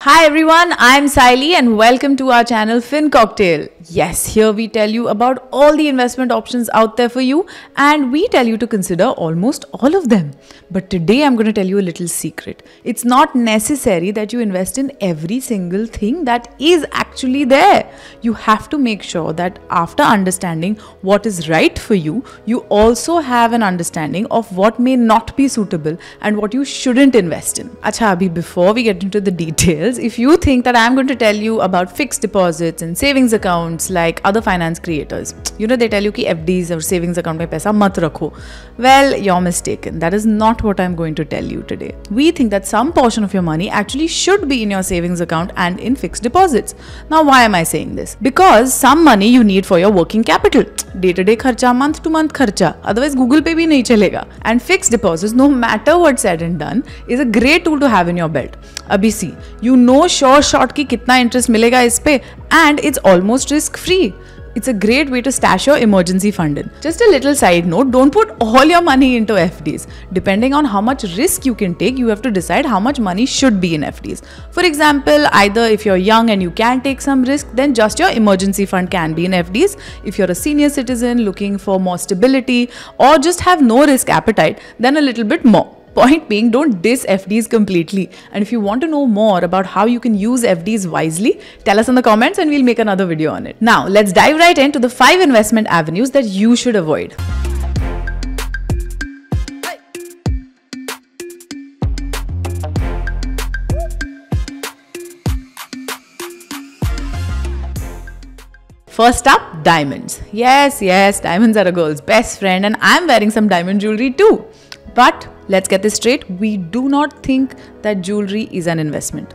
Hi everyone, I'm Saili and welcome to our channel Fin Cocktail. Yes, here we tell you about all the investment options out there for you and we tell you to consider almost all of them. But today I'm going to tell you a little secret. It's not necessary that you invest in every single thing that is actually there. You have to make sure that after understanding what is right for you, you also have an understanding of what may not be suitable and what you shouldn't invest in. Acha, abhi before we get into the details, if you think that I'm going to tell you about fixed deposits and savings accounts like other finance creators, you know, they tell you ki FDs or savings account mein paisa mat rakho. Well, you're mistaken. That is not what I'm going to tell you today. We think that some portion of your money actually should be in your savings account and in fixed deposits. Now, why am I saying this? Because some money you need for your working capital. Day-to-day kharcha, month-to-month kharcha. Otherwise, Google Pay bhi nahi chalega. And fixed deposits, no matter what's said and done, is a great tool to have in your belt. Abhi see, you know sure shot ki kitna interest milega is pe, and it's almost risk free. It's a great way to stash your emergency fund in. Just a little side note, don't put all your money into FDs. Depending on how much risk you can take, you have to decide how much money should be in FDs. For example, either if you're young and you can take some risk, then just your emergency fund can be in FDs. If you're a senior citizen looking for more stability or just have no risk appetite, then a little bit more. Point being, don't diss FDs completely. And if you want to know more about how you can use FDs wisely, tell us in the comments and we'll make another video on it. Now, let's dive right into the 5 investment avenues that you should avoid. First up, diamonds. Yes, diamonds are a girl's best friend and I'm wearing some diamond jewelry too. But let's get this straight, we do not think that jewelry is an investment.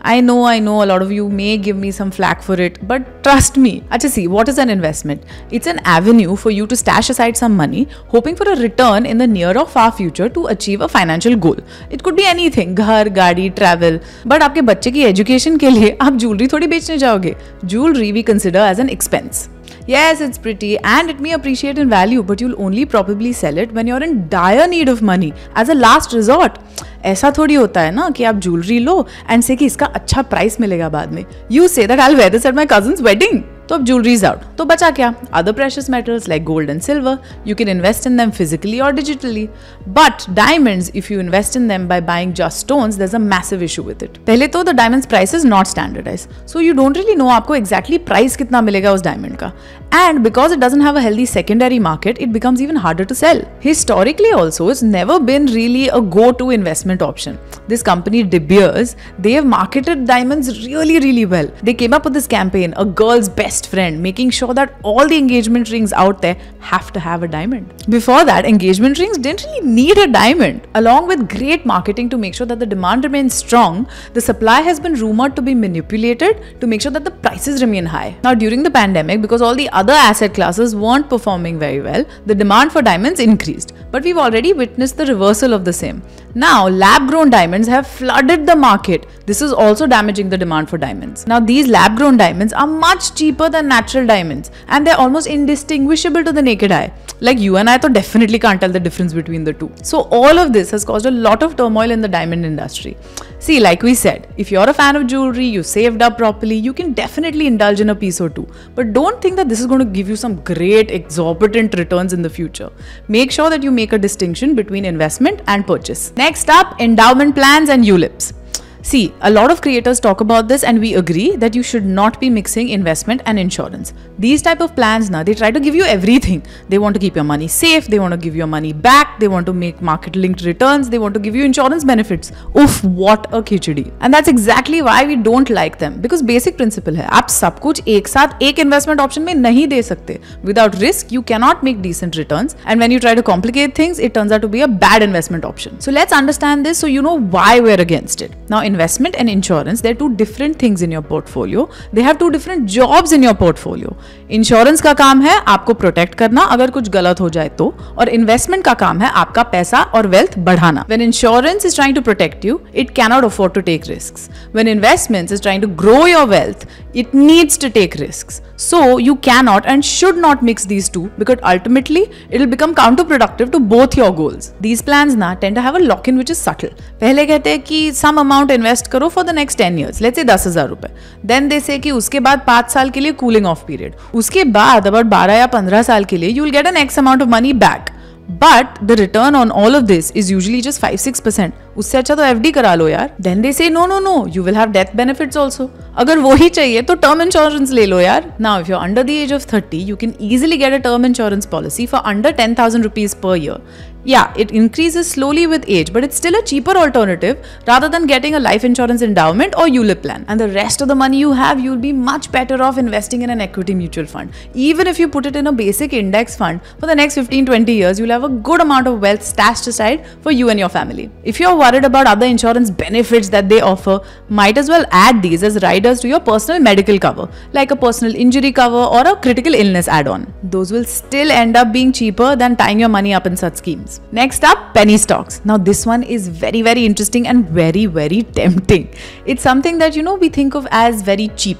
I know, a lot of you may give me some flack for it, but trust me. Acha, see, what is an investment? It's an avenue for you to stash aside some money, hoping for a return in the near or far future to achieve a financial goal. It could be anything, ghar, gaadi, travel. But आपके बच्चे की education के लिए आप jewelry थोड़ी बेचने जाओगे. Jewelry we consider as an expense. Yes, it's pretty and it may appreciate in value, but you'll only probably sell it when you're in dire need of money as a last resort. ऐसा थोड़ी होता है ना कि आप jewellery low and से कि इसका अच्छा प्राइस मिलेगा बाद में. You say that I'll wear this at my cousin's wedding. तो अब jewelry is out. तो बचा क्या? Other precious metals like gold and silver, you can invest in them physically or digitally. But diamonds, if you invest in them by buying just stones, there's a massive issue with it. पहले तो the diamond's price is not standardized, so you don't really know आपको exactly price कितना मिलेगा उस diamond का. And because it doesn't have a healthy secondary market, it becomes even harder to sell. Historically also, it's never been really a go-to investment option. This company De Beers, they have marketed diamonds really well. They came up with this campaign, a girl's best friend, making sure that all the engagement rings out there have to have a diamond. Before that, engagement rings didn't really need a diamond. Along with great marketing to make sure that the demand remains strong, the supply has been rumored to be manipulated to make sure that the prices remain high. Now, during the pandemic, because all the other asset classes weren't performing very well, the demand for diamonds increased. But we've already witnessed the reversal of the same. Now, lab-grown diamonds have flooded the market. This is also damaging the demand for diamonds. Now, these lab-grown diamonds are much cheaper than natural diamonds and they're almost indistinguishable to the naked eye. Like you and I तो definitely can't tell the difference between the two. So all of this has caused a lot of turmoil in the diamond industry. See, like we said, if you're a fan of jewelry, you saved up properly, you can definitely indulge in a piece or two. But don't think that this is going to give you some great exorbitant returns in the future. Make sure that you make a distinction between investment and purchase. Next up, endowment plans and ULIPs. See, a lot of creators talk about this and we agree that you should not be mixing investment and insurance. These type of plans, they try to give you everything. They want to keep your money safe, they want to give your money back, they want to make market-linked returns, they want to give you insurance benefits. Oof, what a khichdi. And that's exactly why we don't like them. Because basic principle है, आप सब कुछ एक साथ एक investment option में नहीं दे सकते. Without risk, you cannot make decent returns. And when you try to complicate things, it turns out to be a bad investment option. So let's understand this so you know why we're against it. Now, investment and insurance, they're two different things in your portfolio. They have two different jobs in your portfolio. Insurance का काम है आपको protect करना अगर कुछ गलत हो जाए तो, और investment का काम है आपका पैसा और wealth बढ़ाना. When insurance is trying to protect you, it cannot afford to take risks. When investments is trying to grow your wealth, It needs to take risks. So you cannot and should not mix these two, because ultimately it will become counterproductive to both your goals. These plans na tend to have a lock-in which is subtle. पहले कहते हैं कि some amount invest करो for the next 10 years. Let's say 10,000 रुपए. Then they say कि उसके बाद 5 साल के लिए cooling off period. उसके बाद about 12 या 15 साल के लिए you will get an X amount of money back. But the return on all of this is usually just 5-6%. उससे अच्छा तो FD करा लो यार. Then they say no, you will have death benefits also. अगर वो ही चाहिए तो term insurance ले लो यार. Now if you're under the age of 30, you can easily get a term insurance policy for under 10,000 rupees per year. Yeah, it increases slowly with age, but it's still a cheaper alternative rather than getting a life insurance endowment or ULIP plan. And the rest of the money you have, you'll be much better off investing in an equity mutual fund. Even if you put it in a basic index fund, for the next 15-20 years, you'll have a good amount of wealth stashed aside for you and your family. If you're worried about other insurance benefits that they offer, might as well add these as riders to your personal medical cover, like a personal injury cover or a critical illness add-on. Those will still end up being cheaper than tying your money up in such schemes. Next up, penny stocks. Now this one is very, very interesting and very, very tempting. It's something that we think of as very cheap.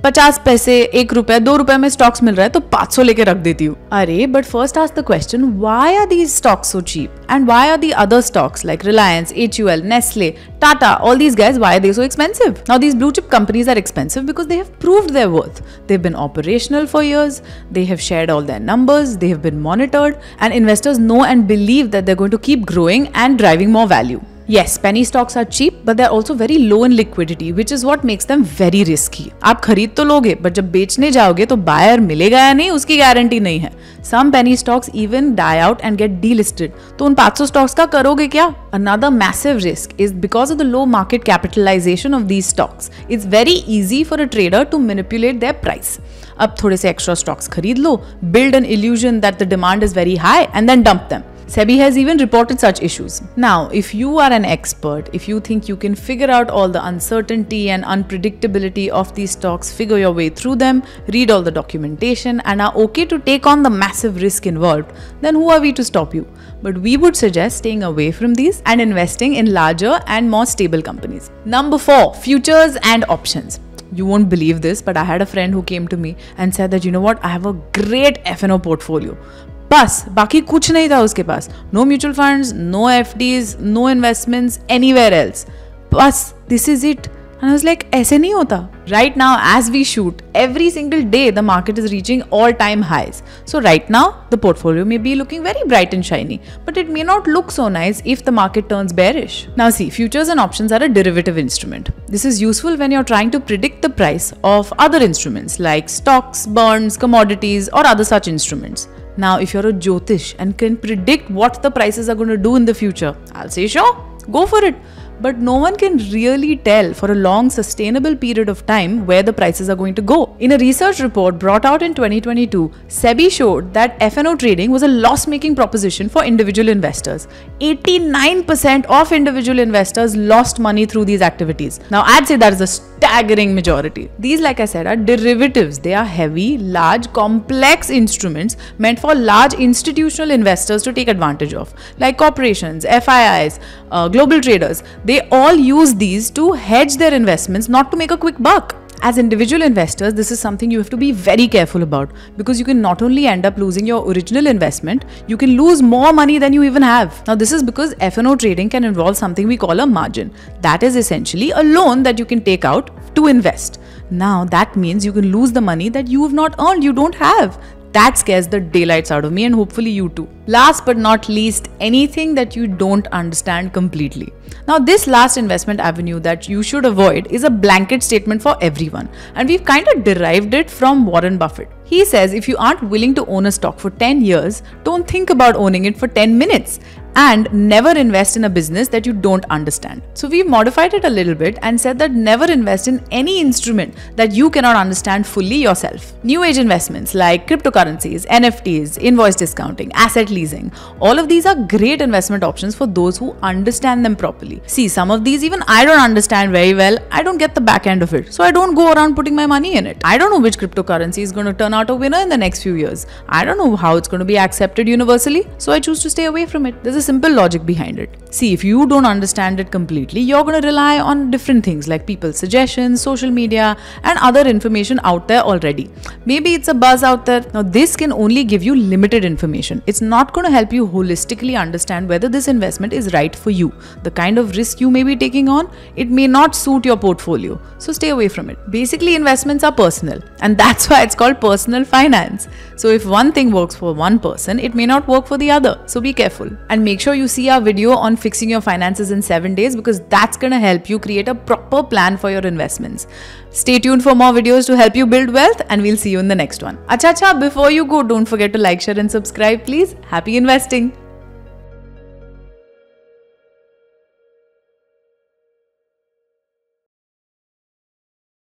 50 पैसे, 1 रुपए, 2 रुपए में stocks मिल रहा है तो 500 लेके रख देती हूँ. अरे but first ask the question, why are these stocks so cheap? And why are the other stocks like Reliance, HUL, Nestle, Tata, all these guys, why are they so expensive? Now these blue chip companies are expensive because they have proved their worth. They've been operational for years, they have shared all their numbers, they have been monitored, and investors know and believe that they're going to keep growing and driving more value. Yes, penny stocks are cheap, but they're also very low in liquidity, which is what makes them very risky. आप खरीद तो लोगे, but जब बेचने जाओगे तो buyer मिलेगा या नहीं उसकी गारंटी नहीं है. Some penny stocks even die out and get delisted. तो उन 500 stocks का करोगे क्या? Another massive risk is because of the low market capitalization of these stocks. It's very easy for a trader to manipulate their price. अब थोड़े से extra stocks खरीद लो, build an illusion that the demand is very high and then dump them. SEBI has even reported such issues. Now, if you are an expert, if you think you can figure out all the uncertainty and unpredictability of these stocks, figure your way through them, read all the documentation, and are okay to take on the massive risk involved, then who are we to stop you? But we would suggest staying away from these and investing in larger and more stable companies. Number 4, futures and options. You won't believe this, but I had a friend who came to me and said that, you know what, I have a great F&O portfolio. बस बाकी कुछ नहीं था उसके पास. No mutual funds, no FDs, no investments anywhere else. बस this is it. And I was like, ऐसे नहीं होता. Right now, as we shoot, every single day the market is reaching all-time highs. So right now, the portfolio may be looking very bright and shiny, but it may not look so nice if the market turns bearish. Now see, futures and options are a derivative instrument. This is useful when you're trying to predict the price of other instruments like stocks, bonds, commodities, or other such instruments. Now, if you're a Jyotish and can predict what the prices are going to do in the future, I'll say sure, go for it. But no one can really tell for a long sustainable period of time where the prices are going to go. In a research report brought out in 2022, SEBI showed that F&O trading was a loss-making proposition for individual investors. 89% of individual investors lost money through these activities. Now I'd say that is a staggering majority. These, like I said, are derivatives. They are heavy, large, complex instruments meant for large institutional investors to take advantage of, like corporations, FIIs, global traders. They all use these to hedge their investments, not to make a quick buck. As individual investors, this is something you have to be very careful about, because you can not only end up losing your original investment, you can lose more money than you even have. Now this is because F&O trading can involve something we call a margin. That is essentially a loan that you can take out to invest. Now that means you can lose the money that you have not earned, you don't have. That scares the daylights out of me, and hopefully you too. Last but not least, anything that you don't understand completely. Now this last investment avenue that you should avoid is a blanket statement for everyone, and we've kind of derived it from Warren Buffett. He says if you aren't willing to own a stock for 10 years, don't think about owning it for 10 minutes. And never invest in a business that you don't understand. So we've modified it a little bit and said that never invest in any instrument that you cannot understand fully yourself. New age investments like cryptocurrencies, NFTs, invoice discounting, asset leasing, all of these are great investment options for those who understand them properly. See, some of these even I don't understand very well. I don't get the back end of it, so I don't go around putting my money in it. I don't know which cryptocurrency is going to turn out a winner in the next few years. I don't know how it's going to be accepted universally, so I choose to stay away from it. There's a simple logic behind it. See, if you don't understand it completely, you're going to rely on different things like people's suggestions, social media, and other information out there already. Maybe it's a buzz out there. Now, this can only give you limited information. It's not going to help you holistically understand whether this investment is right for you. The kind of risk you may be taking on, it may not suit your portfolio. So stay away from it. Basically, investments are personal, and that's why it's called personal finance. So if one thing works for one person, it may not work for the other. So be careful. And make sure you see our video on fixing your finances in 7 days, because that's going to help you create a proper plan for your investments. Stay tuned for more videos to help you build wealth, and we'll see you in the next one. Acha, before you go, don't forget to like, share and subscribe, please. Happy investing!